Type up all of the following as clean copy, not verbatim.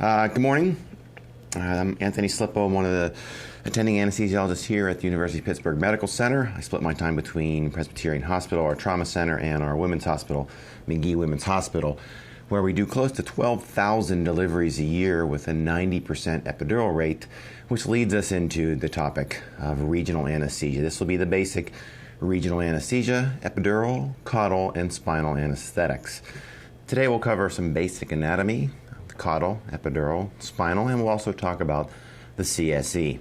Good morning. I'm Anthony Slippo. I'm one of the attending anesthesiologists here at the University of Pittsburgh Medical Center. I split my time between Presbyterian Hospital, our trauma center, and our women's hospital, McGee Women's Hospital, where we do close to 12,000 deliveries a year with a 90% epidural rate, which leads us into the topic of regional anesthesia. This will be the basic regional anesthesia, epidural, caudal, and spinal anesthetics. Today we'll cover some basic anatomy, caudal, epidural, spinal, and we'll also talk about the CSE.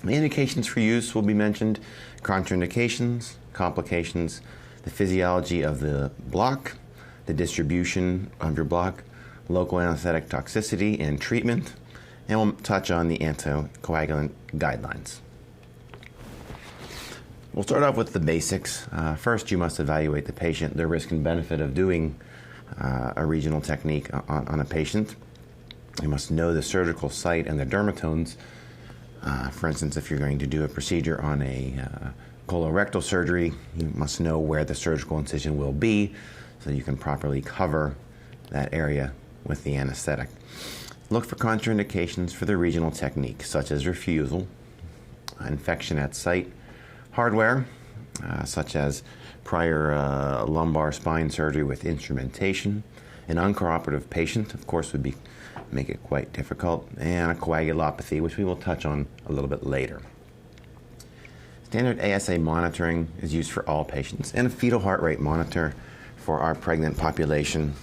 The indications for use will be mentioned, contraindications, complications, the physiology of the block, the distribution of your block, local anesthetic toxicity and treatment, and we'll touch on the anticoagulant guidelines. We'll start off with the basics. First, you must evaluate the patient, the risk and benefit of doing a regional technique on a patient. You must know the surgical site and the dermatomes. For instance, if you're going to do a procedure on a colorectal surgery, you must know where the surgical incision will be so you can properly cover that area with the anesthetic. Look for contraindications for the regional technique, such as refusal, infection at site, hardware, such as prior lumbar spine surgery with instrumentation. An uncooperative patient, of course, would make it quite difficult, and a coagulopathy, which we will touch on a little bit later. Standard ASA monitoring is used for all patients, and a fetal heart rate monitor for our pregnant population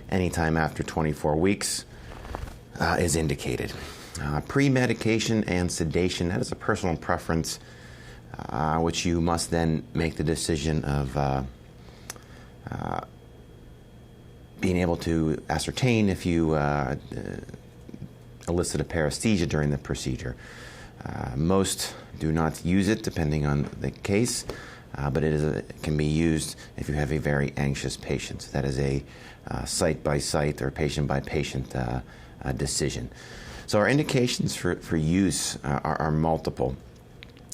anytime after 24 weeks is indicated. Pre-medication and sedation, that is a personal preference, which you must then make the decision of being able to ascertain if you elicit a paresthesia during the procedure. Most do not use it depending on the case, but it can be used if you have a very anxious patient. That is a site-by-site or patient-by-patient decision. So our indications for use are multiple.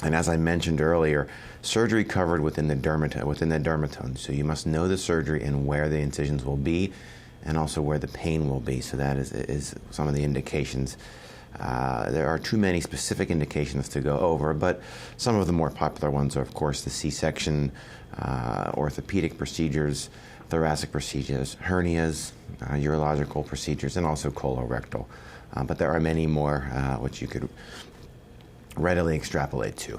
And as I mentioned earlier, surgery covered within the dermatome. So you must know the surgery and where the incisions will be, and also where the pain will be. So that is some of the indications. There are too many specific indications to go over, but some of the more popular ones are, of course, the C-section, orthopedic procedures, thoracic procedures, hernias, urological procedures, and also colorectal. But there are many more which you could readily extrapolate to.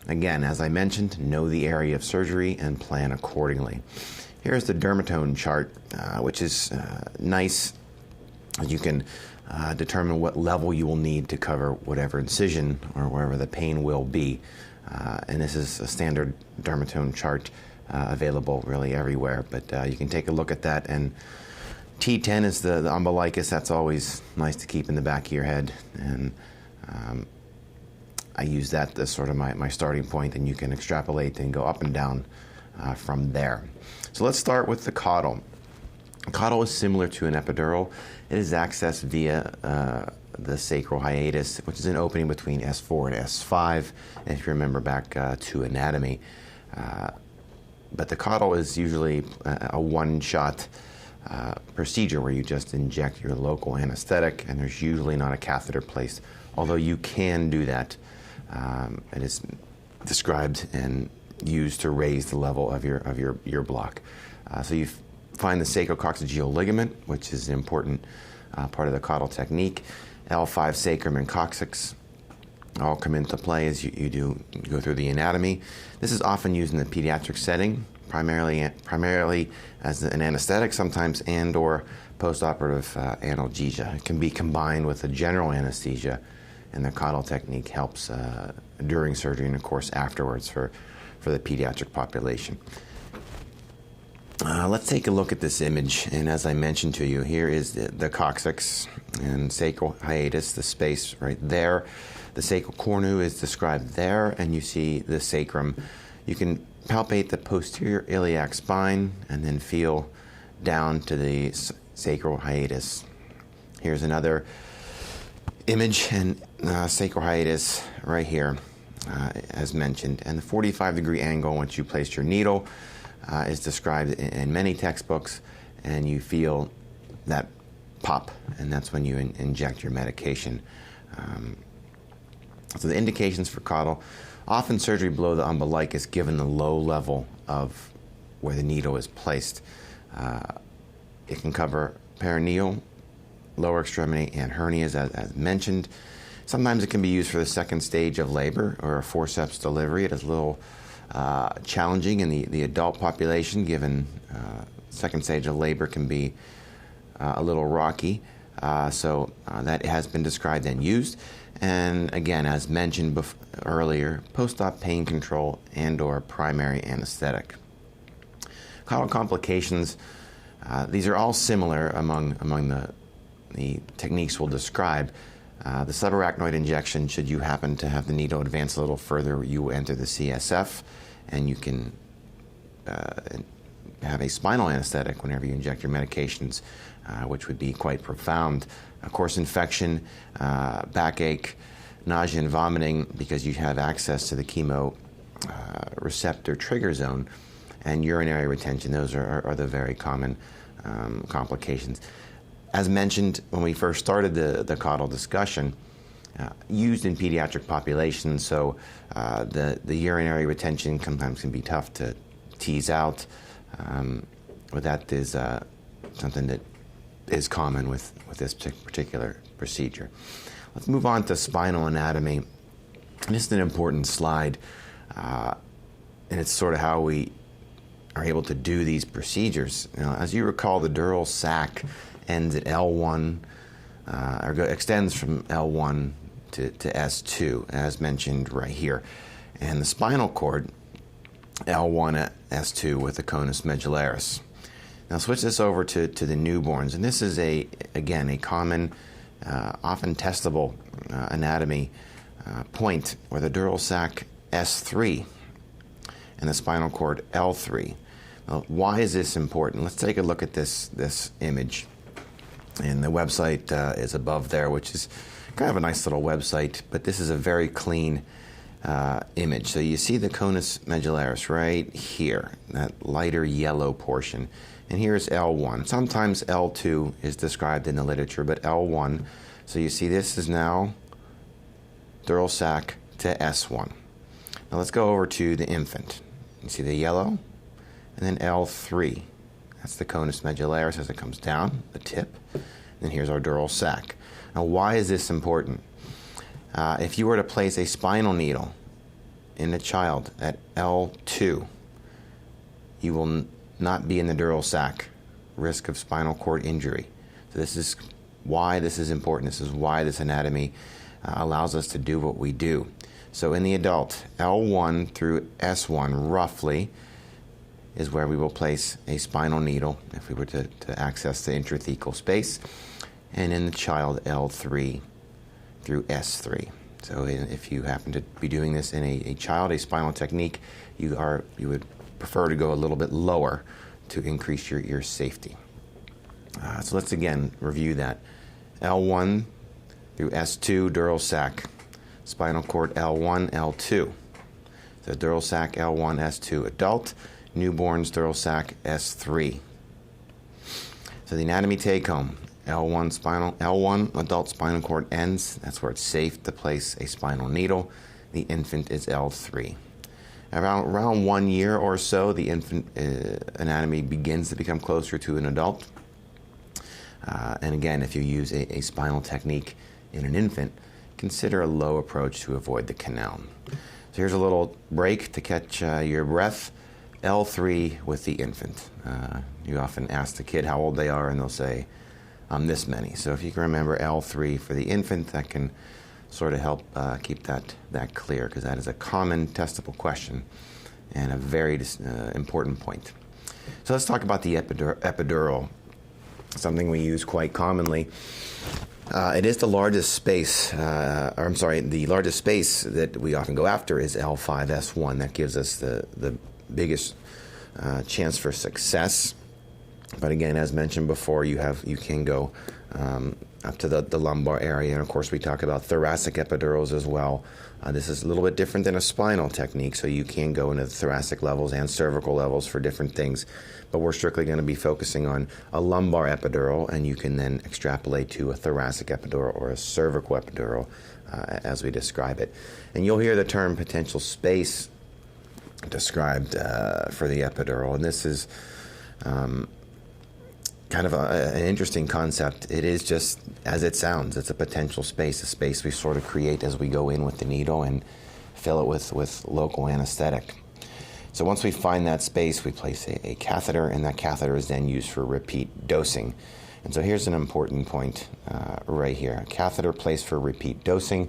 Again, as I mentioned, know the area of surgery and plan accordingly. Here's the dermatome chart, which is nice. You can determine what level you will need to cover whatever incision or wherever the pain will be. And this is a standard dermatome chart available really everywhere, but you can take a look at that. And T10 is the umbilicus. That's always nice to keep in the back of your head. And I use that as sort of my starting point, and you can extrapolate and go up and down from there. So let's start with the caudal. Caudal is similar to an epidural. It is accessed via the sacral hiatus, which is an opening between S4 and S5, if you remember back to anatomy. But the caudal is usually a one-shot procedure where you just inject your local anesthetic, and there's usually not a catheter placed, although you can do that. It is described and used to raise the level of your block. So you find the sacrococcygeal ligament, which is an important part of the caudal technique. L5 sacrum and coccyx all come into play as you go through the anatomy. This is often used in the pediatric setting, primarily as an anesthetic sometimes, and or postoperative analgesia. It can be combined with a general anesthesia, and the caudal technique helps during surgery and, of course, afterwards for the pediatric population. Let's take a look at this image, and as I mentioned to you, here is the coccyx and sacral hiatus, the space right there. The sacral cornu is described there, and you see the sacrum. You can palpate the posterior iliac spine and then feel down to the sacral hiatus. Here's another image, and sacral hiatus right here, as mentioned. And the 45-degree angle once you place your needle is described in many textbooks, and you feel that pop, and that's when you inject your medication. So the indications for caudal, often surgery below the umbilicus given the low level of where the needle is placed. It can cover perineal, lower extremity, and hernias as mentioned. Sometimes it can be used for the second stage of labor or a forceps delivery. It is a little challenging in the adult population, given second stage of labor can be a little rocky. So that has been described and used. And again, as mentioned earlier, post-op pain control and or primary anesthetic. Caudal complications, these are all similar among the techniques we'll describe. The subarachnoid injection, should you happen to have the needle advance a little further, you will enter the CSF, and you can have a spinal anesthetic whenever you inject your medications, which would be quite profound. Of course, infection, backache, nausea and vomiting, because you have access to the chemo receptor trigger zone, and urinary retention. Those are the very common complications. As mentioned when we first started the caudal discussion, used in pediatric populations, so the urinary retention sometimes can be tough to tease out, but that is something that is common with this particular procedure. Let's move on to spinal anatomy. This is an important slide, and it's sort of how we are able to do these procedures. As you recall, the dural sac ends at L1, or extends from L1 to S2, as mentioned right here. And the spinal cord, L1 at S2 with the conus medullaris. Now switch this over to the newborns, and this is again a common, often testable anatomy point where the dural sac S3 and the spinal cord L3. Now, why is this important? Let's take a look at this image, and the website is above there, which is kind of a nice little website, but this is a very clean image. So you see the conus medullaris right here, that lighter yellow portion. And here's L1. Sometimes L2 is described in the literature, but L1. So you see this is now dural sac to S1. Now let's go over to the infant. You see the yellow? And then L3. That's the conus medullaris as it comes down, the tip. And here's our dural sac. Now why is this important? If you were to place a spinal needle in a child at L2, you will not be in the dural sac, risk of spinal cord injury. So this is why this is important. This is why this anatomy allows us to do what we do. So in the adult, L1 through S1 roughly is where we will place a spinal needle if we were to access the intrathecal space, and in the child, L3 through S3. So if you happen to be doing this in a child, a spinal technique, you would prefer to go a little bit lower to increase your safety. So let's again review that. L1 through S2, dural sac. Spinal cord L1, L2. So dural sac L1, S2 adult. Newborns dural sac S3. So the anatomy take home. L1 adult spinal cord ends. That's where it's safe to place a spinal needle. The infant is L3. Around 1 year or so, the infant anatomy begins to become closer to an adult. And again, if you use a spinal technique in an infant, consider a low approach to avoid the canal. So here's a little break to catch your breath. L3 with the infant. You often ask the kid how old they are, and they'll say, I'm this many. So if you can remember L3 for the infant, that can sort of help keep that clear, because that is a common testable question and a very important point. So let's talk about the epidural, something we use quite commonly. It is the largest space, the largest space that we often go after is L5S1. That gives us the biggest chance for success. But again, as mentioned before, you can go up to the lumbar area. And of course, we talk about thoracic epidurals as well. This is a little bit different than a spinal technique, so you can go into the thoracic levels and cervical levels for different things. But we're strictly going to be focusing on a lumbar epidural, and you can then extrapolate to a thoracic epidural or a cervical epidural as we describe it. And you'll hear the term potential space described for the epidural, and this is kind of an interesting concept. It is just as it sounds. It's a potential space, a space we sort of create as we go in with the needle and fill it with local anesthetic. So once we find that space, we place a catheter, and that catheter is then used for repeat dosing. And so here's an important point right here. A catheter placed for repeat dosing.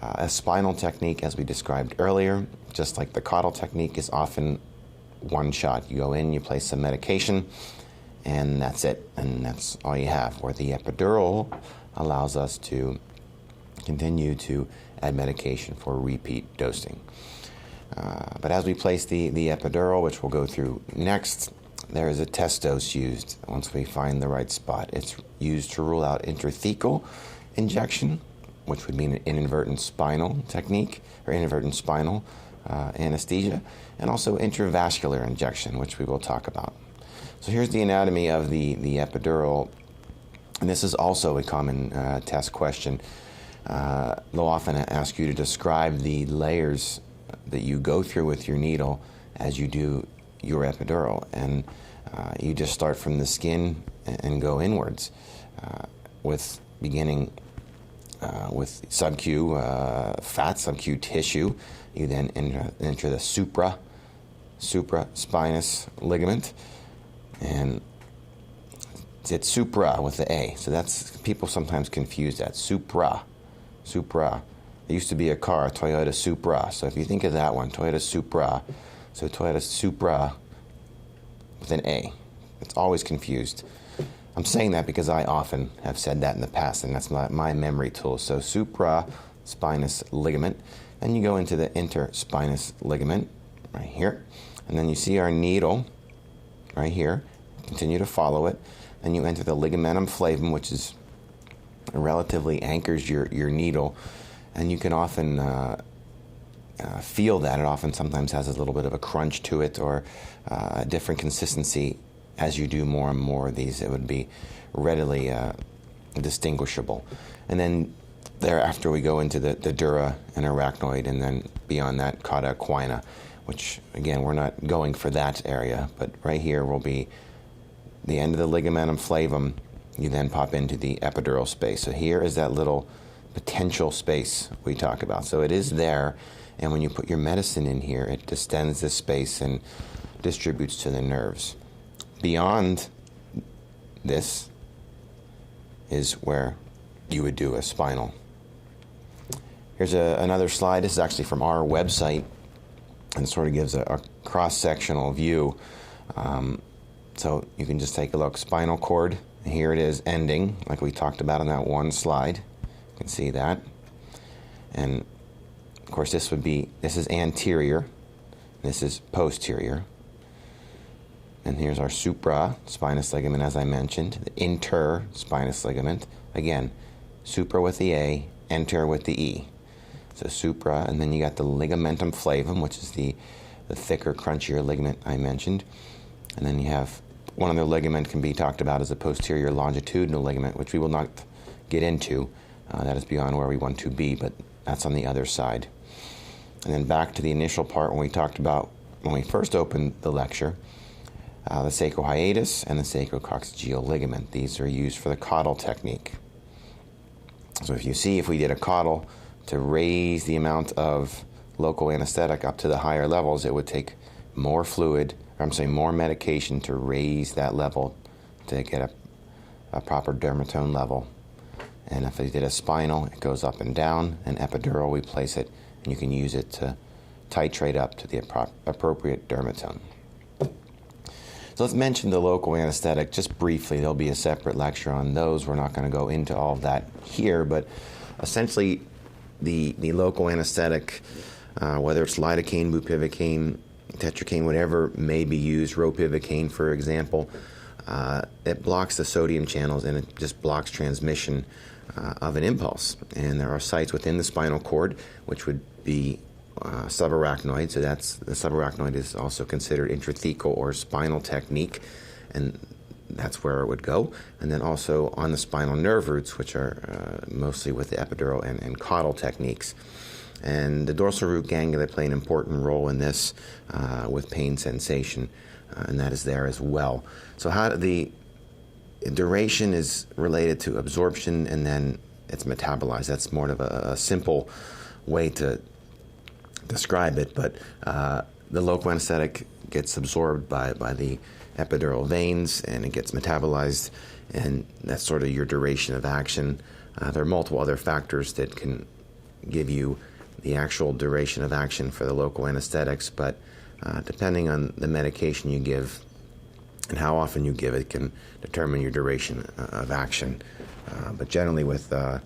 A spinal technique, as we described earlier, just like the caudal technique, is often one shot. You go in, you place some medication, and that's it, and that's all you have. Where the epidural allows us to continue to add medication for repeat dosing. But as we place the epidural, which we'll go through next, there is a test dose used once we find the right spot. It's used to rule out intrathecal injection, which would mean an inadvertent spinal technique, or inadvertent spinal anesthesia, and also intravascular injection, which we will talk about. So here's the anatomy of the epidural, and this is also a common test question. They'll often ask you to describe the layers that you go through with your needle as you do your epidural, and you just start from the skin and go inwards, with beginning with sub-Q fat, sub-Q tissue. You then enter the supraspinous ligament, and it's supra with the A. So that's, people sometimes confuse that. Supra. It used to be a car, Toyota Supra. So if you think of that one, Toyota Supra. So Toyota Supra with an A. It's always confused. I'm saying that because I often have said that in the past, and that's my memory tool. So supraspinous ligament, and you go into the interspinous ligament right here, and then you see our needle right here. Continue to follow it, and you enter the ligamentum flavum, which is relatively anchors your needle, and you can often feel that. It often sometimes has a little bit of a crunch to it, or a different consistency. As you do more and more of these, it would be readily distinguishable. And then thereafter we go into the dura and arachnoid, and then beyond that, cauda equina, which again, we're not going for that area, but right here will be the end of the ligamentum flavum. You then pop into the epidural space. So here is that little potential space we talk about. So it is there, and when you put your medicine in here, it distends this space and distributes to the nerves. Beyond this is where you would do a spinal. Here's another slide. This is actually from our website, and sort of gives a cross-sectional view. So you can just take a look. Spinal cord, here it is ending, like we talked about on that one slide. You can see that. And of course this is anterior, this is posterior. And here's our supraspinous ligament, as I mentioned, the interspinous ligament. Again, supra with the A, enter with the E. So supra, and then you got the ligamentum flavum, which is the thicker, crunchier ligament I mentioned. And then you have one other ligament can be talked about as a posterior longitudinal ligament, which we will not get into. That is beyond where we want to be, but that's on the other side. And then back to the initial part when we talked about, when we first opened the lecture, the sacrohiatus and the sacrococcygeal ligament. These are used for the caudal technique. So if we did a caudal to raise the amount of local anesthetic up to the higher levels, it would take more more medication to raise that level to get a proper dermatome level. And if we did a spinal, it goes up and down. An epidural, we place it, and you can use it to titrate up to the appropriate dermatome. So let's mention the local anesthetic just briefly. There'll be a separate lecture on those. We're not going to go into all of that here, but essentially the local anesthetic, whether it's lidocaine, bupivacaine, tetracaine, whatever may be used, ropivacaine, for example, it blocks the sodium channels, and it just blocks transmission of an impulse. And there are sites within the spinal cord which would be subarachnoid. So that's the subarachnoid is also considered intrathecal or spinal technique, and that's where it would go. And then also on the spinal nerve roots, which are mostly with the epidural and caudal techniques. And the dorsal root ganglia play an important role in this with pain sensation, and that is there as well. So how the duration is related to absorption, and then it's metabolized. That's more of a simple way to describe it, but the local anesthetic gets absorbed by the epidural veins, and it gets metabolized, and that's sort of your duration of action. There are multiple other factors that can give you the actual duration of action for the local anesthetics, but depending on the medication you give and how often you give it can determine your duration of action. But generally with a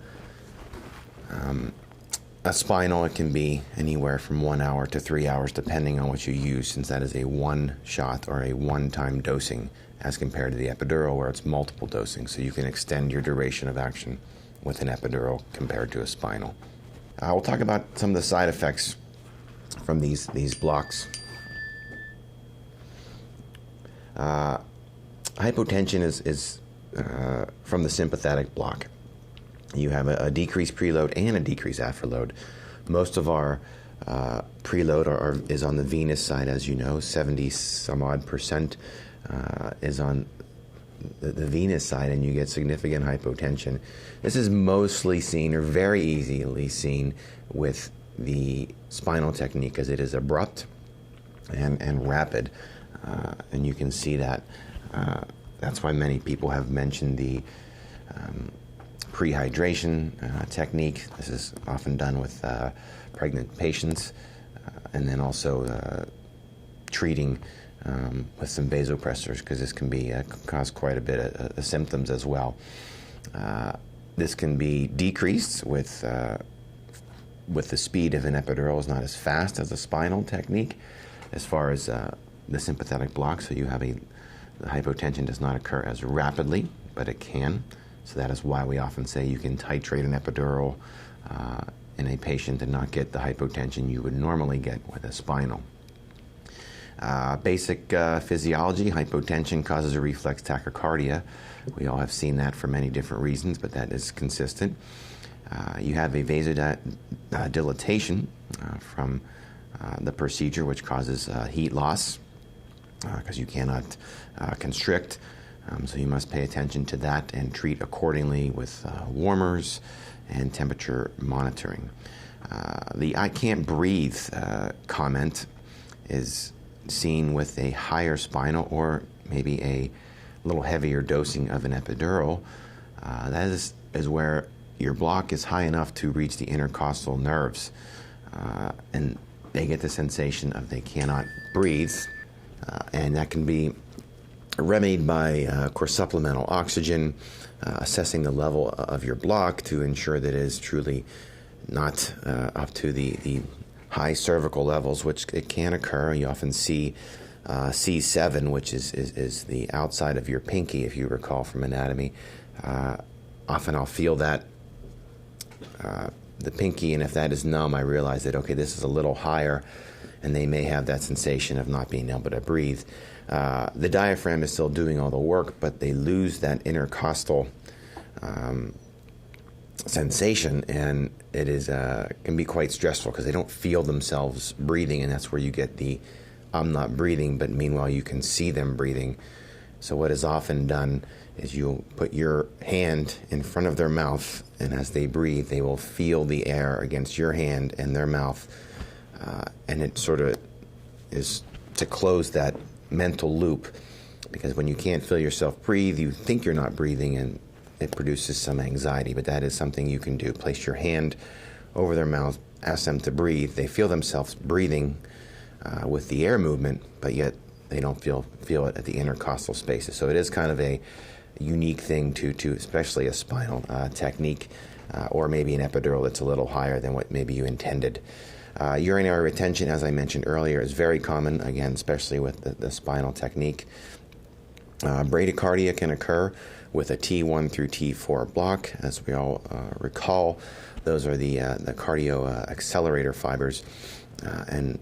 spinal, it can be anywhere from 1 hour to 3 hours depending on what you use, since that is a one shot or a one-time dosing as compared to the epidural where it's multiple dosing. So you can extend your duration of action with an epidural compared to a spinal. We'll talk about some of the side effects from these blocks. Hypotension is from the sympathetic block. You have a decreased preload and a decreased afterload. Most of our preload is on the venous side, as you know. 70 some odd percent is on the venous side, and you get significant hypotension. This is mostly seen, or very easily seen, with the spinal technique, because it is abrupt and rapid, and you can see that. That's why many people have mentioned the prehydration technique. This is often done with pregnant patients, and then also treating with some vasopressors, because this can be cause quite a bit of symptoms as well. This can be decreased with the speed of an epidural. Is not as fast as a spinal technique as far as the sympathetic block, so you have the hypotension does not occur as rapidly, but it can. So that is why we often say you can titrate an epidural in a patient and not get the hypotension you would normally get with a spinal. Basic physiology: hypotension causes a reflex tachycardia. We all have seen that for many different reasons, but that is consistent. You have a vasodilatation from the procedure, which causes heat loss because you cannot constrict. So you must pay attention to that and treat accordingly with warmers and temperature monitoring. The "I can't breathe" comment is seen with a higher spinal or maybe a little heavier dosing of an epidural. That is where your block is high enough to reach the intercostal nerves, and they get the sensation of they cannot breathe, and that can be remedied by, of course, supplemental oxygen, assessing the level of your block to ensure that it is truly not up to the high cervical levels, which it can occur. You often see C7, which is the outside of your pinky, if you recall from anatomy. Often I'll feel that the pinky, and if that is numb, I realize that, okay, this is a little higher, and they may have that sensation of not being able to breathe. The diaphragm is still doing all the work, but they lose that intercostal sensation, and it is can be quite stressful because they don't feel themselves breathing, and that's where you get the "I'm not breathing," but meanwhile you can see them breathing. So what is often done is you'll put your hand in front of their mouth, and as they breathe, they will feel the air against your hand and their mouth, and it sort of is to close that mental loop, because when you can't feel yourself breathe, you think you're not breathing, and it produces some anxiety. But that is something you can do. Place your hand over their mouth, ask them to breathe. They feel themselves breathing with the air movement, but yet they don't feel it at the intercostal spaces. So it is kind of a unique thing to especially a spinal technique, or maybe an epidural that's a little higher than what maybe you intended. Urinary retention, as I mentioned earlier, is very common, again, especially with the spinal technique. Bradycardia can occur with a T1 through T4 block. As we all recall, those are the cardio accelerator fibers, and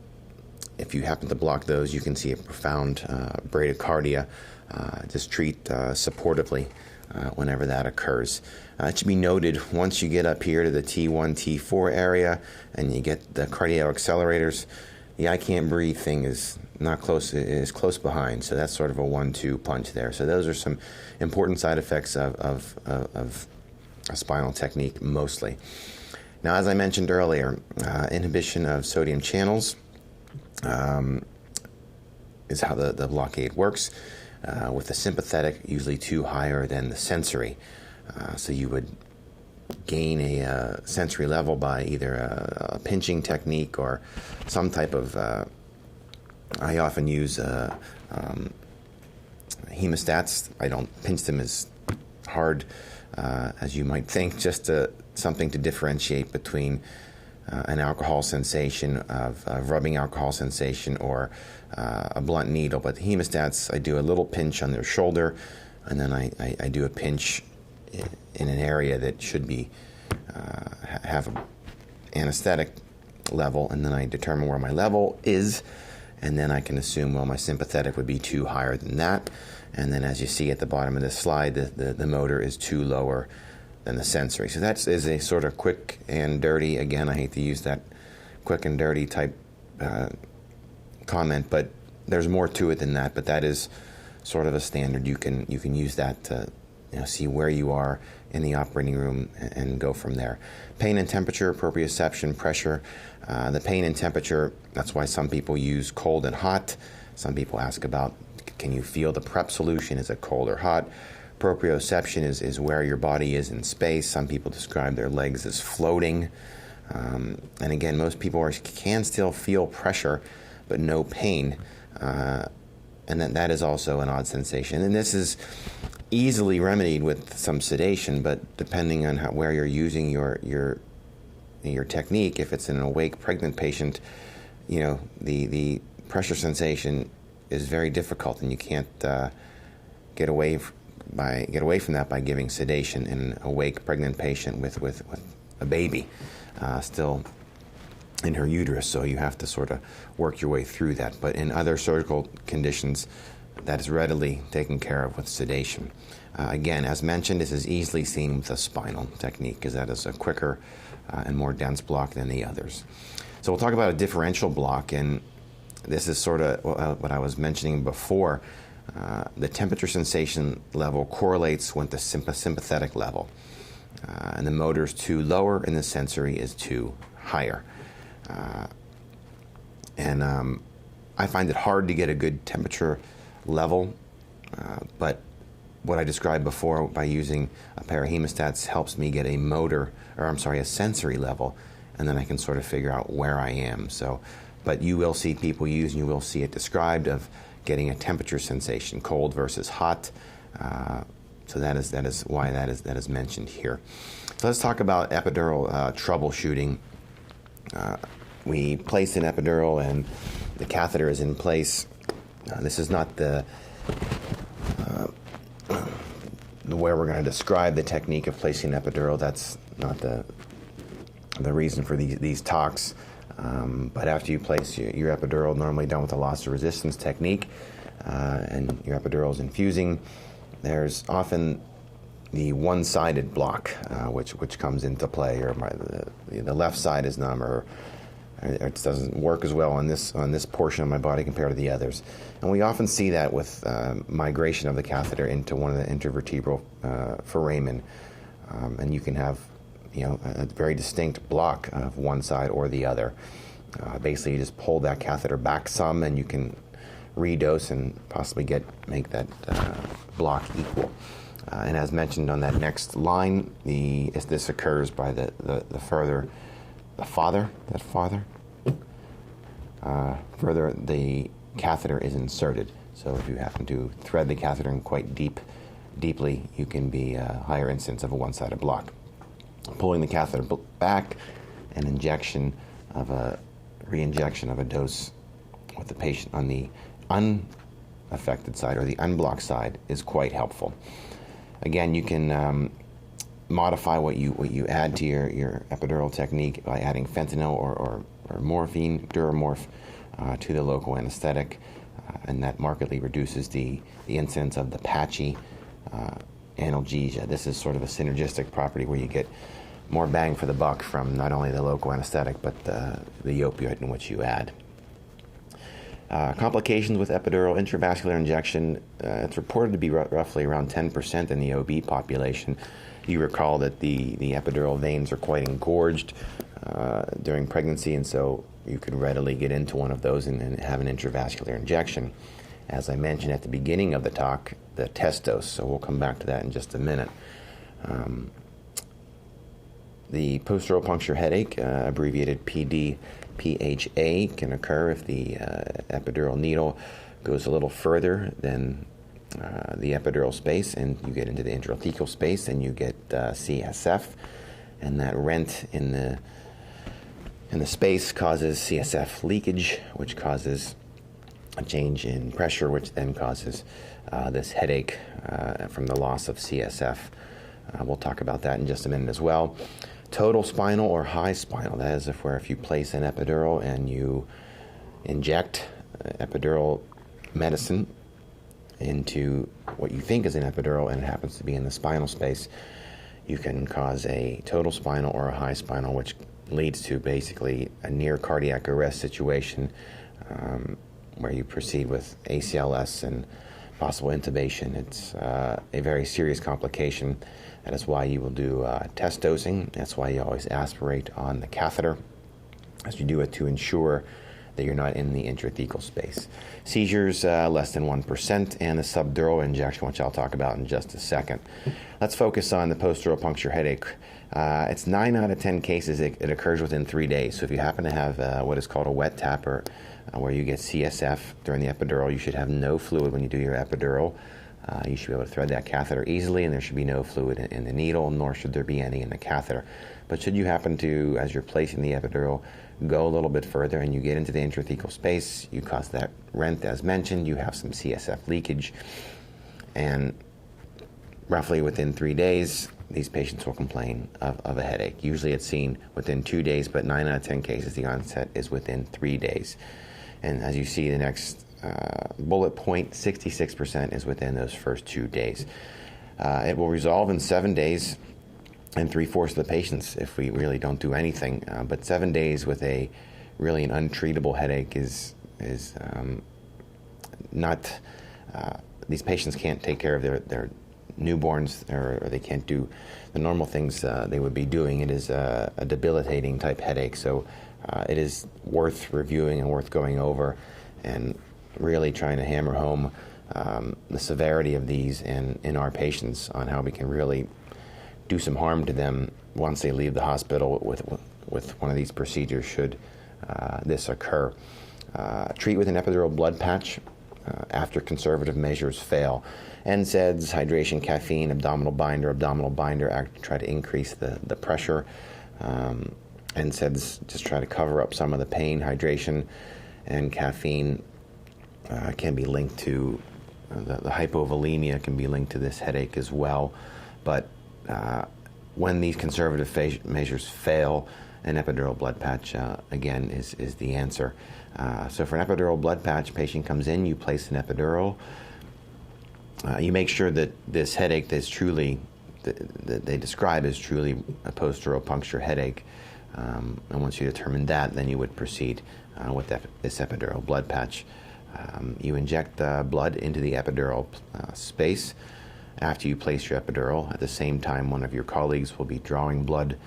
if you happen to block those, you can see a profound bradycardia. Just treat supportively whenever that occurs. It should be noted, once you get up here to the T1, T4 area and you get the cardio accelerators, the I can't breathe thing is not close, is close behind. So that's sort of a 1-2 punch there. So those are some important side effects of a spinal technique mostly. Now, as I mentioned earlier, inhibition of sodium channels is how the blockade works. With the sympathetic usually 2 higher than the sensory. So you would gain a sensory level by either a pinching technique or some type of, I often use hemostats. I don't pinch them as hard as you might think, just something to differentiate between an alcohol sensation of rubbing alcohol sensation or a blunt needle. But the hemostats, I do a little pinch on their shoulder, and then I do a pinch in an area that should be have an anesthetic level, and then I determine where my level is, and then I can assume, well, my sympathetic would be 2 higher than that, and then as you see at the bottom of this slide, the motor is 2 lower than the sensory. So that is a sort of quick and dirty, again, I hate to use that quick and dirty type comment, but there's more to it than that, but that is sort of a standard. You can use that to see where you are in the operating room and go from there. Pain and temperature, proprioception, pressure. The pain and temperature, that's why some people use cold and hot. Some people ask about, can you feel the prep solution? Is it cold or hot? Proprioception is where your body is in space. Some people describe their legs as floating. And again, most people can still feel pressure, but no pain. And that is also an odd sensation. And this is easily remedied with some sedation, but depending on where you're using your technique, if it's an awake pregnant patient, the pressure sensation is very difficult, and you can't get away from that by giving sedation in an awake pregnant patient with a baby still in her uterus. So you have to sort of work your way through that. But in other surgical conditions, that is readily taken care of with sedation. Again, as mentioned, this is easily seen with a spinal technique, because that is a quicker and more dense block than the others. So we'll talk about a differential block, and this is sort of what I was mentioning before. The temperature sensation level correlates with the sympathetic level, and the motor is 2 lower and the sensory is 2 higher. And I find it hard to get a good temperature level, but what I described before by using a pair of hemostats helps me get a sensory level, and then I can sort of figure out where I am. So, but you will see people use, and you will see it described, of getting a temperature sensation, cold versus hot. So that is why that is mentioned here. So let's talk about epidural troubleshooting. We place an epidural and the catheter is in place. This is not the where we're going to describe the technique of placing an epidural. That's not the reason for these talks. But after you place your epidural, normally done with a loss of resistance technique, and your epidural is infusing, there's often the one-sided block which comes into play, or the left side is numb, or it doesn't work as well on this portion of my body compared to the others. And we often see that with migration of the catheter into one of the intervertebral foramen, and you can have a very distinct block of one side or the other. Basically, you just pull that catheter back some, and you can redose and possibly make that block equal. And as mentioned on that next line, this occurs by further the catheter is inserted. So if you happen to thread the catheter in quite deeply, you can be a higher instance of a one-sided block. Pulling the catheter back, and re-injection of a dose with the patient on the affected side or the unblocked side is quite helpful. Again, you can modify what you add to your epidural technique by adding fentanyl or morphine, Duramorph, to the local anesthetic, and that markedly reduces the incidence of the patchy analgesia. This is sort of a synergistic property where you get more bang for the buck from not only the local anesthetic but the opioid in which you add. Complications with epidural intravascular injection, it's reported to be roughly around 10% in the OB population. You recall that the epidural veins are quite engorged during pregnancy, and so you could readily get into one of those and have an intravascular injection. As I mentioned at the beginning of the talk, the test dose, so we'll come back to that in just a minute. The post-dural puncture headache, abbreviated PDPHA, can occur if the epidural needle goes a little further than the epidural space, and you get into the intrathecal space, and you get CSF, and that rent in the space causes CSF leakage, which causes a change in pressure, which then causes this headache from the loss of CSF. We'll talk about that in just a minute as well. Total spinal or high spinal, that is if you place an epidural and you inject epidural medicine into what you think is an epidural and it happens to be in the spinal space, you can cause a total spinal or a high spinal, which leads to basically a near cardiac arrest situation where you proceed with ACLS and possible intubation. It's a very serious complication. That is why you will do test dosing. That's why you always aspirate on the catheter as you do it, to ensure that you're not in the intrathecal space. Seizures, less than 1%, and the subdural injection, which I'll talk about in just a second. Let's focus on the post-dural puncture headache. It's 9 out of 10 cases it occurs within 3 days. So if you happen to have what is called a wet tap, or where you get CSF during the epidural, you should have no fluid when you do your epidural. You should be able to thread that catheter easily, and there should be no fluid in the needle, nor should there be any in the catheter. But should you happen to, as you're placing the epidural, go a little bit further and you get into the intrathecal space, you cause that rent as mentioned, you have some CSF leakage, and roughly within 3 days, these patients will complain of a headache. Usually it's seen within 2 days, but 9 out of 10 cases, the onset is within 3 days. And as you see, the next bullet point, 66% is within those first 2 days. It will resolve in 7 days in 3/4 of the patients if we really don't do anything. But 7 days with an untreatable headache is not. These patients can't take care of their newborns, or they can't do the normal things they would be doing. It is a debilitating type headache, so it is worth reviewing and worth going over and really trying to hammer home the severity of these in our patients, on how we can really do some harm to them once they leave the hospital with one of these procedures, should this occur. Treat with an epidural blood patch after conservative measures fail. NSAIDs, hydration, caffeine, abdominal binder act to try to increase the pressure. NSAIDs just try to cover up some of the pain. Hydration and caffeine can be linked to the hypovolemia, can be linked to this headache as well. But when these conservative measures fail, an epidural blood patch, again, is the answer. So for an epidural blood patch, patient comes in, you place an epidural. You make sure that this headache that's truly, that they describe as truly a post-dural puncture headache. And once you determine that, then you would proceed with this epidural blood patch. You inject the blood into the epidural space after you place your epidural. At the same time, one of your colleagues will be drawing blood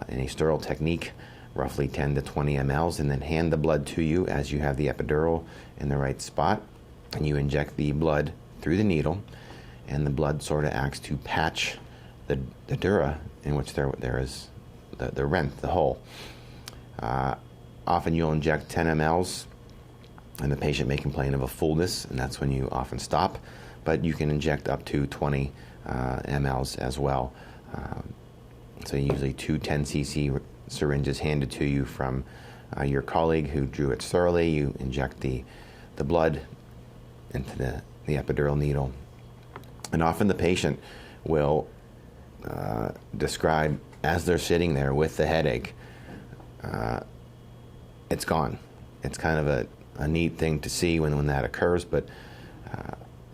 in a sterile technique, roughly 10 to 20 mLs, and then hand the blood to you as you have the epidural in the right spot. And you inject the blood through the needle, and the blood sort of acts to patch the dura in which there is the rent, the hole. Often you'll inject 10 mLs, and the patient may complain of a fullness, and that's when you often stop. But you can inject up to 20 mLs as well. So usually 2 10 cc syringes handed to you from your colleague who drew it thoroughly. You inject the blood into the epidural needle. And often the patient will describe, as they're sitting there with the headache, it's gone. It's kind of a neat thing to see when that occurs, but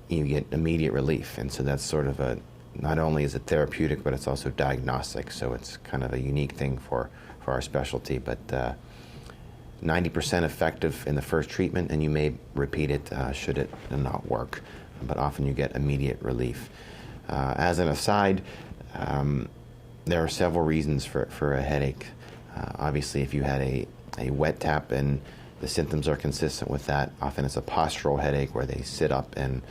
you get immediate relief. And so that's sort of not only is it therapeutic, but it's also diagnostic. So it's kind of a unique thing for our specialty. But 90% effective in the first treatment, and you may repeat it should it not work. But often you get immediate relief. As an aside, there are several reasons for a headache. Obviously, if you had a wet tap and the symptoms are consistent with that, often it's a postural headache where they sit up and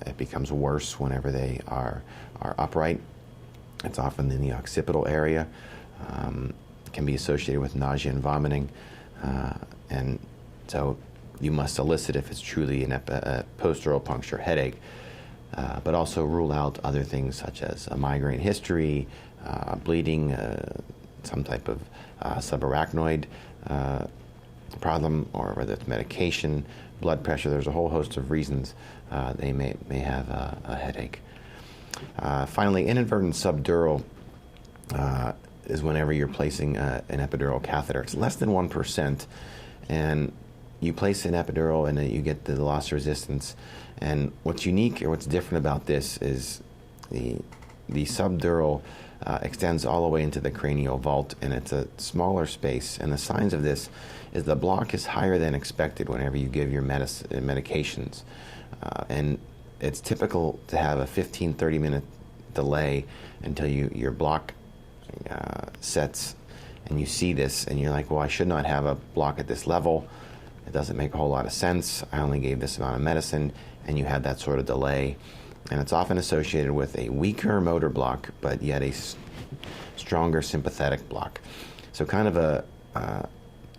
it becomes worse whenever they are upright. It's often in the occipital area. It can be associated with nausea and vomiting. And so you must elicit if it's truly a post-dural puncture headache, but also rule out other things such as a migraine history, bleeding, some type of subarachnoid problem, or whether it's medication, blood pressure. There's a whole host of reasons they may have a headache. Finally, inadvertent subdural is whenever you're placing an epidural catheter. It's less than 1%, and you place an epidural and you get the loss of resistance. And what's unique or what's different about this is the subdural extends all the way into the cranial vault, and it's a smaller space. And the signs of this is the block is higher than expected whenever you give your medications. And it's typical to have a 15-30 minute delay until your block sets, and you see this and you're like, well, I should not have a block at this level. It doesn't make a whole lot of sense. I only gave this amount of medicine, and you have that sort of delay. And it's often associated with a weaker motor block, but yet a stronger sympathetic block. So kind of a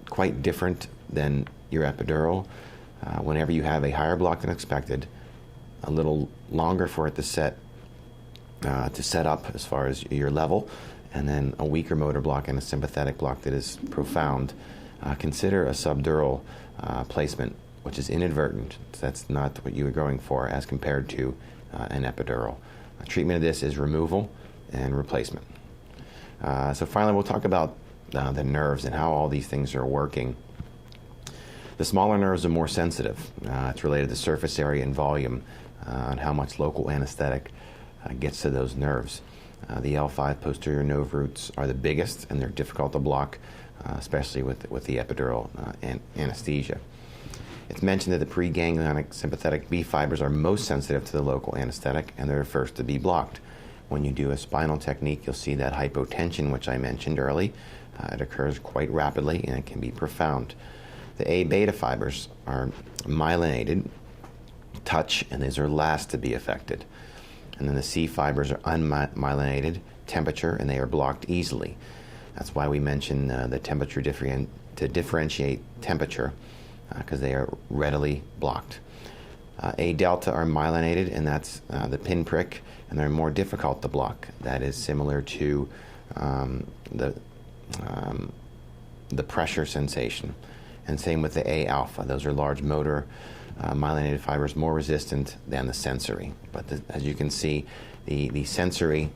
quite different than your epidural. Whenever you have a higher block than expected, a little longer for it to set up as far as your level, and then a weaker motor block and a sympathetic block that is profound. Consider a subdural placement, which is inadvertent. That's not what you were going for as compared to an epidural. Treatment of this is removal and replacement. So finally, we'll talk about the nerves and how all these things are working. The smaller nerves are more sensitive. It's related to surface area and volume and how much local anesthetic gets to those nerves. The L5 posterior nerve roots are the biggest, and they're difficult to block, especially with the epidural anesthesia. It's mentioned that the preganglionic sympathetic B fibers are most sensitive to the local anesthetic, and they're first to be blocked. When you do a spinal technique, you'll see that hypotension, which I mentioned early. It occurs quite rapidly, and it can be profound. The A beta fibers are myelinated, touch, and these are last to be affected. And then the C fibers are unmyelinated, temperature, and they are blocked easily. That's why we mention the temperature to differentiate temperature, because they are readily blocked. A delta are myelinated, and that's the pinprick, and they're more difficult to block. That is similar to the pressure sensation. And same with the A alpha. Those are large motor myelinated fibers, more resistant than the sensory. But as you can see, the sensory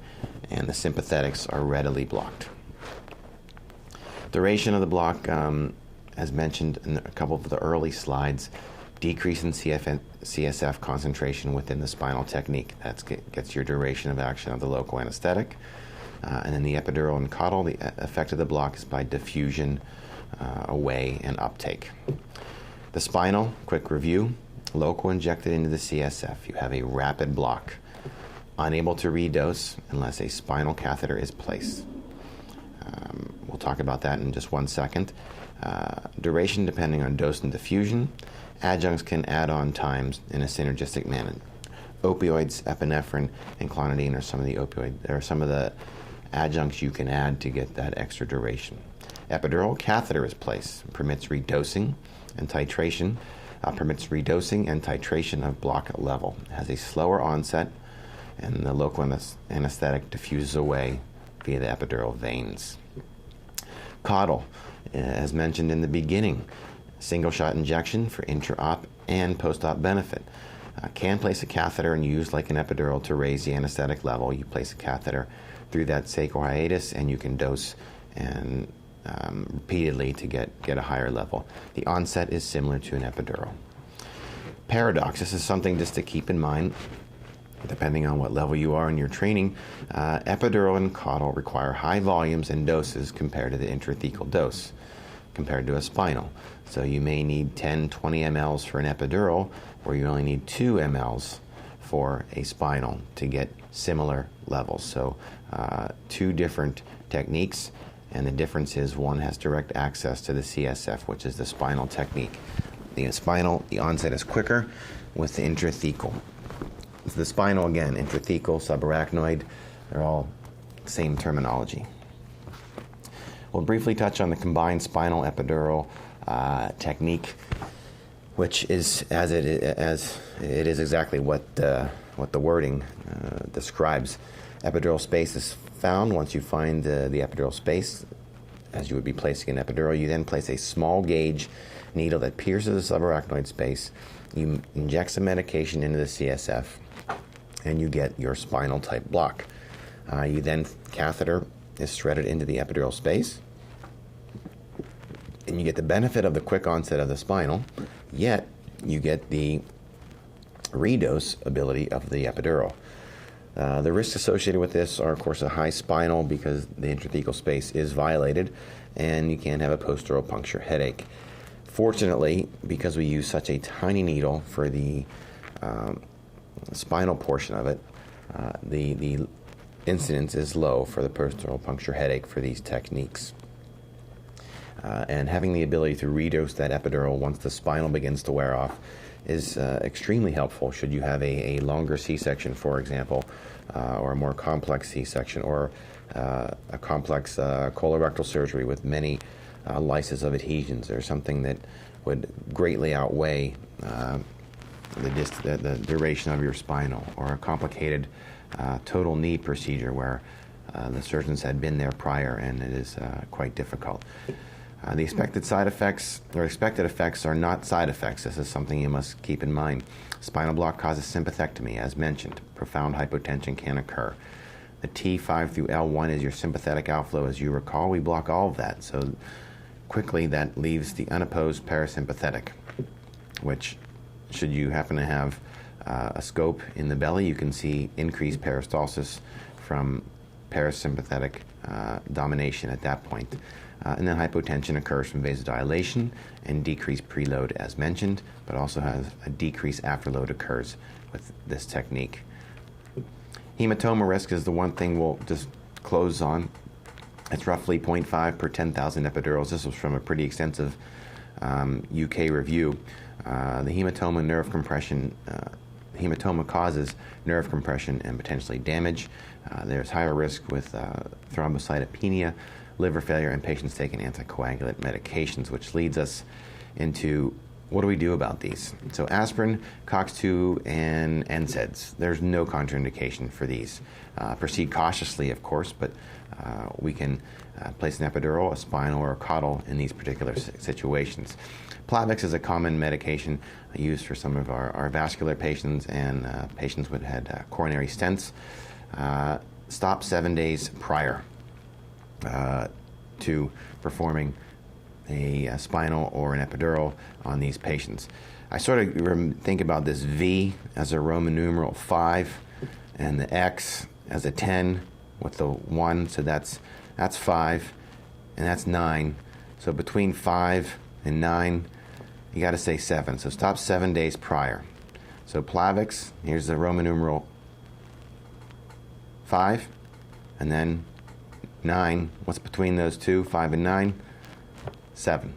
and the sympathetics are readily blocked. Duration of the block, as mentioned in a couple of the early slides, decrease in CSF concentration within the spinal technique. That gets your duration of action of the local anesthetic. And then the epidural and caudal, the effect of the block is by diffusion away and uptake. The spinal, quick review, local injected into the CSF. You have a rapid block, unable to redose unless a spinal catheter is placed. We'll talk about that in just 1 second. Duration depending on dose and diffusion. Adjuncts can add on times in a synergistic manner. Opioids, epinephrine, and clonidine are some of the adjuncts you can add to get that extra duration. Epidural catheter is placed, permits redosing and titration, of block level. It has a slower onset, and the local anesthetic diffuses away via the epidural veins. Caudal, as mentioned in the beginning, single shot injection for intra-op and post-op benefit. Can place a catheter and use like an epidural to raise the anesthetic level. You place a catheter through that sacrohiatus and you can dose and repeatedly to get a higher level. The onset is similar to an epidural. Paradox, this is something just to keep in mind. Depending on what level you are in your training, epidural and caudal require high volumes and doses compared to the intrathecal dose, compared to a spinal. So you may need 10, 20 mLs for an epidural, where you only need 2 mLs for a spinal to get similar levels. So two different techniques, and the difference is one has direct access to the CSF, which is the spinal technique. The spinal, the onset is quicker with the intrathecal. The spinal, again, intrathecal, subarachnoid, they're all same terminology. We'll briefly touch on the combined spinal epidural technique, which is as it is exactly what the wording describes. Epidural space is found. Once you find the epidural space, as you would be placing an epidural, you then place a small gauge needle that pierces the subarachnoid space. You inject some medication into the CSF, and you get your spinal type block. You then, catheter is threaded into the epidural space, and you get the benefit of the quick onset of the spinal, yet you get the redose ability of the epidural. The risks associated with this are, of course, a high spinal because the intrathecal space is violated, and you can have a post-dural puncture headache. Fortunately, because we use such a tiny needle for the spinal portion of it, the incidence is low for the post-dural puncture headache for these techniques. And having the ability to redose that epidural once the spinal begins to wear off is extremely helpful should you have a longer C-section, for example, or a more complex C-section, or a complex colorectal surgery with many lysis of adhesions, or something that would greatly outweigh the duration of your spinal, or a complicated total knee procedure where the surgeons had been there prior and it is quite difficult. The expected side effects or expected effects are not side effects. This is something you must keep in mind. Spinal block causes sympathectomy, as mentioned. Profound hypotension can occur. The T5 through L1 is your sympathetic outflow. As you recall, we block all of that. So quickly that leaves the unopposed parasympathetic, which, should you happen to have a scope in the belly, you can see increased peristalsis from parasympathetic domination at that point. And then hypotension occurs from vasodilation and decreased preload, as mentioned, but also has a decreased afterload occurs with this technique. Hematoma risk is the one thing we'll just close on. It's roughly 0.5 per 10,000 epidurals. This was from a pretty extensive UK review. The hematoma nerve compression, hematoma causes nerve compression and potentially damage. There's higher risk with thrombocytopenia, liver failure, and patients taking anticoagulant medications, which leads us into what do we do about these? So aspirin, COX-2, and NSAIDs, there's no contraindication for these. Proceed cautiously, of course, but we can place an epidural, a spinal, or a caudal in these particular situations. Plavix is a common medication used for some of our vascular patients and patients who had coronary stents. Stop 7 days prior to performing a spinal or an epidural on these patients. I sort of think about this V as a Roman numeral 5 and the X as a 10 with the 1, so that's 5 and that's 9. So between 5 and 9, you got to say 7. So stop 7 days prior. So Plavix, here's the Roman numeral 5, and then 9. What's between those two, 5 and 9? 7.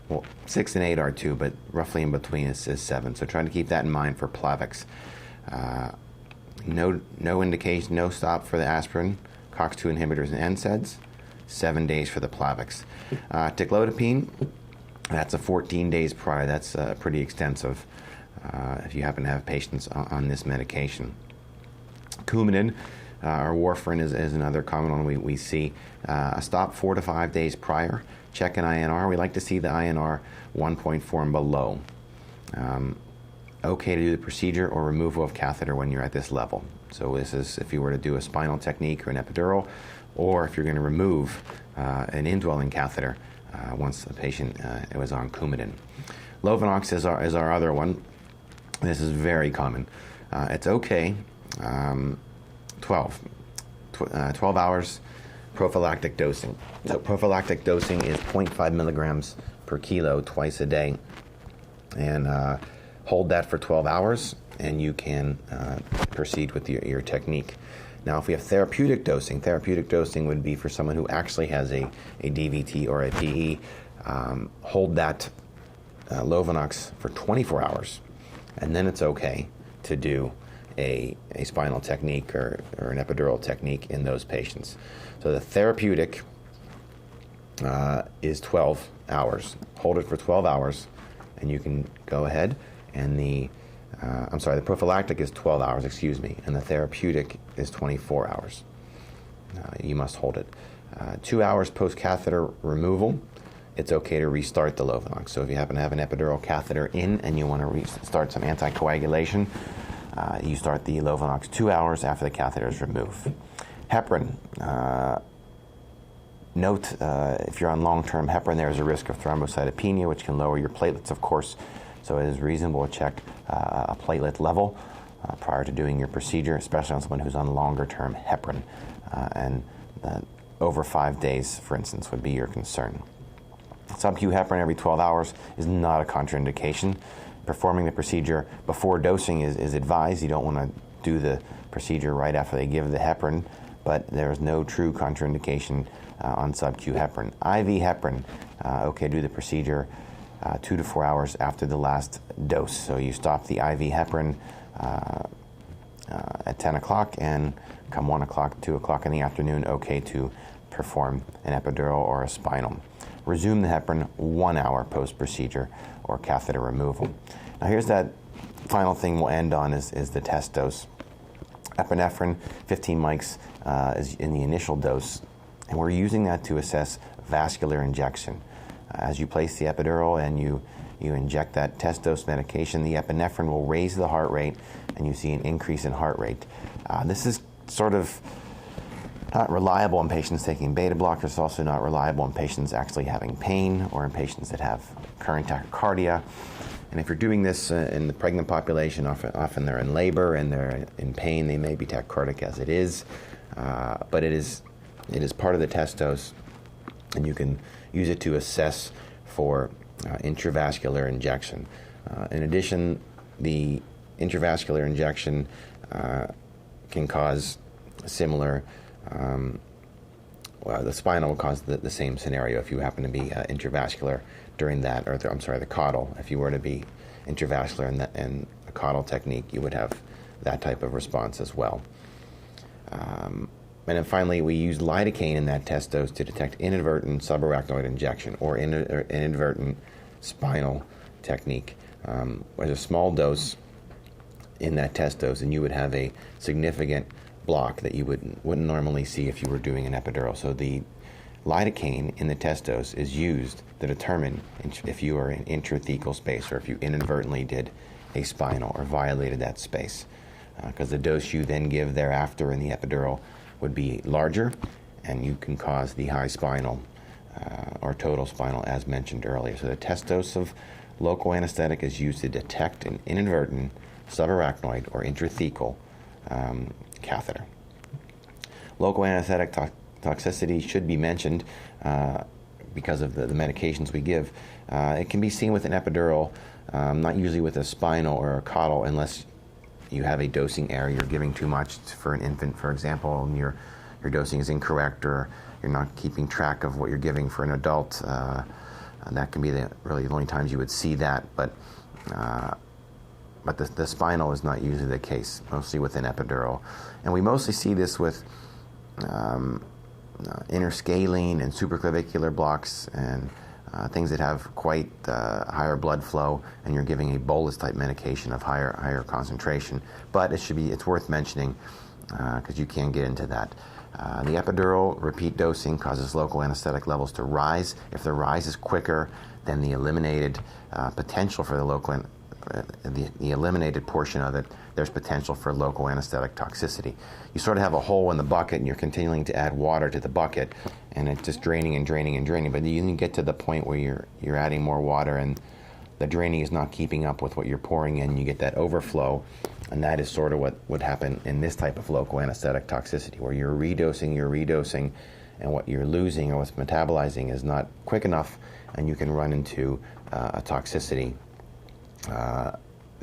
Well, 6 and 8 are 2, but roughly in between is 7. So try to keep that in mind for Plavix. No indication, no stop for the aspirin, COX-2 inhibitors, and NSAIDs. 7 days for the Plavix. Ticlodipine, that's a 14 days prior. That's pretty extensive if you happen to have patients on this medication. Coumadin, or warfarin is another common one we see. A stop 4 to 5 days prior. Check an INR. We like to see the INR 1.4 and below. Okay to do the procedure or removal of catheter when you're at this level. So this is if you were to do a spinal technique or an epidural, or if you're going to remove an indwelling catheter once the patient was on Coumadin. Lovenox is our other one. This is very common. It's okay. 12 hours prophylactic dosing. So prophylactic dosing is 0.5 milligrams per kilo twice a day. And hold that for 12 hours, and you can proceed with your technique. Now, if we have therapeutic dosing would be for someone who actually has a DVT or a PE. Hold that Lovenox for 24 hours, and then it's okay to do a spinal technique or an epidural technique in those patients. So the therapeutic is 12 hours. Hold it for 12 hours, and you can go ahead. And the prophylactic is 12 hours, and the therapeutic is 24 hours. You must hold it. 2 hours post-catheter removal, it's okay to restart the Lovenox. So if you happen to have an epidural catheter in and you want to restart some anticoagulation, you start the Lovenox 2 hours after the catheter is removed. Heparin. Note, if you're on long-term heparin, there is a risk of thrombocytopenia, which can lower your platelets, of course. So it is reasonable to check a platelet level prior to doing your procedure, especially on someone who's on longer-term heparin. And over 5 days, for instance, would be your concern. Sub-Q heparin every 12 hours is not a contraindication. Performing the procedure before dosing is advised. You don't want to do the procedure right after they give the heparin, but there is no true contraindication on sub-Q heparin. IV heparin, okay, do the procedure 2 to 4 hours after the last dose. So you stop the IV heparin at 10 o'clock, and come 1 o'clock, 2 o'clock in the afternoon, okay to perform an epidural or a spinal. Resume the heparin 1 hour post-procedure or catheter removal. Now here's that final thing we'll end on is the test dose. Epinephrine, 15 mics is in the initial dose, and we're using that to assess vascular injection. As you place the epidural and you inject that test dose medication, the epinephrine will raise the heart rate, and you see an increase in heart rate. This is sort of not reliable in patients taking beta blockers. It's also not reliable in patients actually having pain or in patients that have current tachycardia. And if you're doing this in the pregnant population, often they're in labor and they're in pain. They may be tachycardic as it is, but it is part of the test dose, and you can use it to assess for intravascular injection. In addition, the intravascular injection can cause similar, the spinal will cause the same scenario if you happen to be intravascular during that, or the caudal. If you were to be intravascular in a caudal technique, you would have that type of response as well. And then finally, we use lidocaine in that test dose to detect inadvertent subarachnoid injection or inadvertent spinal technique. There's a small dose in that test dose, and you would have a significant block that you wouldn't normally see if you were doing an epidural. So the lidocaine in the test dose is used to determine if you are in intrathecal space or if you inadvertently did a spinal or violated that space. Because the dose you then give thereafter in the epidural would be larger, and you can cause the high spinal or total spinal as mentioned earlier. So the test dose of local anesthetic is used to detect an inadvertent subarachnoid or intrathecal catheter. Local anesthetic toxicity should be mentioned because of the medications we give. It can be seen with an epidural, not usually with a spinal or a caudal, unless you have a dosing error. You're giving too much for an infant, for example, and your dosing is incorrect, or you're not keeping track of what you're giving for an adult. And that can be really the only times you would see that, but the spinal is not usually the case, mostly with an epidural. And we mostly see this with interscalene and supraclavicular blocks and things that have quite higher blood flow, and you're giving a bolus type medication of higher concentration. But it's worth mentioning because you can get into that. The epidural repeat dosing causes local anesthetic levels to rise. If the rise is quicker than the eliminated potential for the local the eliminated portion of it, there's potential for local anesthetic toxicity. You sort of have a hole in the bucket and you're continuing to add water to the bucket, and it's just draining and draining and draining. But you can get to the point where you're adding more water and the draining is not keeping up with what you're pouring in. You get that overflow, and that is sort of what would happen in this type of local anesthetic toxicity, where you're redosing, and what you're losing or what's metabolizing is not quick enough, and you can run into a toxicity that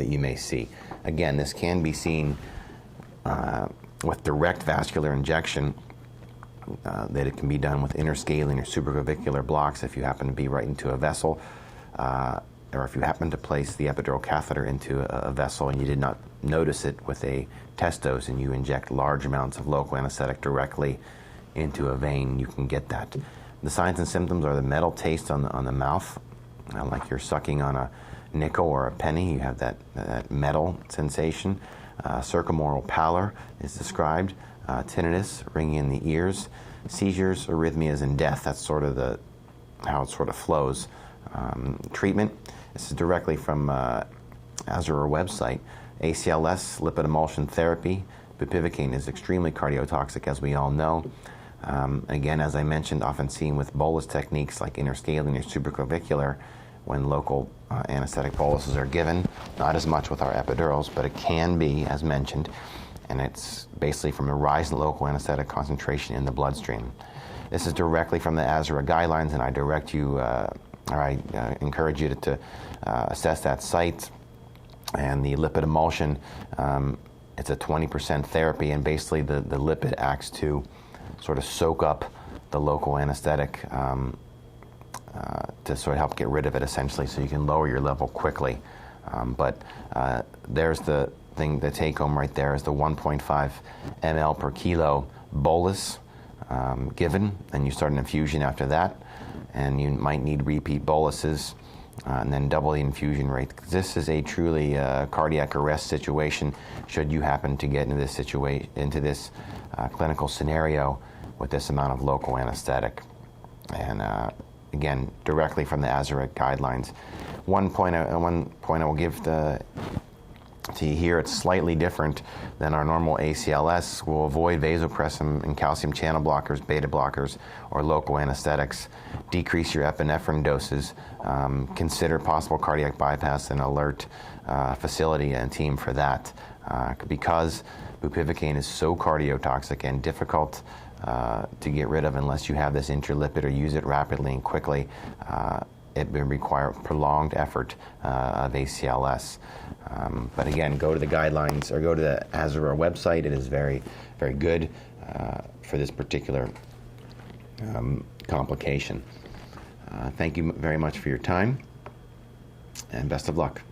you may see. Again, this can be seen with direct vascular injection, that it can be done with interscaling or supraclavicular blocks if you happen to be right into a vessel, or if you happen to place the epidural catheter into a vessel and you did not notice it with a test dose and you inject large amounts of local anesthetic directly into a vein, you can get that. The signs and symptoms are the metal taste on the mouth, like you're sucking on a nickel or a penny. You have that metal sensation. Circumoral pallor is described. Tinnitus, ringing in the ears. Seizures, arrhythmias, and death. That's sort of how it sort of flows. Treatment. This is directly from Azure website. ACLS, lipid emulsion therapy. Bupivacaine is extremely cardiotoxic, as we all know. Again, as I mentioned, often seen with bolus techniques like interscaling or supraclavicular when local anesthetic boluses are given. Not as much with our epidurals, but it can be, as mentioned, and it's basically from a rise in local anesthetic concentration in the bloodstream. This is directly from the Azure guidelines, and I direct you, I encourage you to assess that site. And the lipid emulsion, it's a 20% therapy, and basically the lipid acts to sort of soak up the local anesthetic to sort of help get rid of it, essentially, so you can lower your level quickly. But there's the thing, the take home right there is the 1.5 ml per kilo bolus given, and you start an infusion after that, and you might need repeat boluses, and then double the infusion rate. This is a truly cardiac arrest situation should you happen to get into this clinical scenario with this amount of local anesthetic. And again, directly from the Azure guidelines. One point I will give to you here, it's slightly different than our normal ACLS. We'll avoid vasopressin and calcium channel blockers, beta blockers, or local anesthetics. Decrease your epinephrine doses. Consider possible cardiac bypass and alert facility and team for that. Because bupivacaine is so cardiotoxic and difficult to get rid of unless you have this interlipid or use it rapidly and quickly, it would require prolonged effort of ACLS. But again, go to the guidelines or go to the Azure website. It is very, very good for this particular complication. Thank you very much for your time, and best of luck.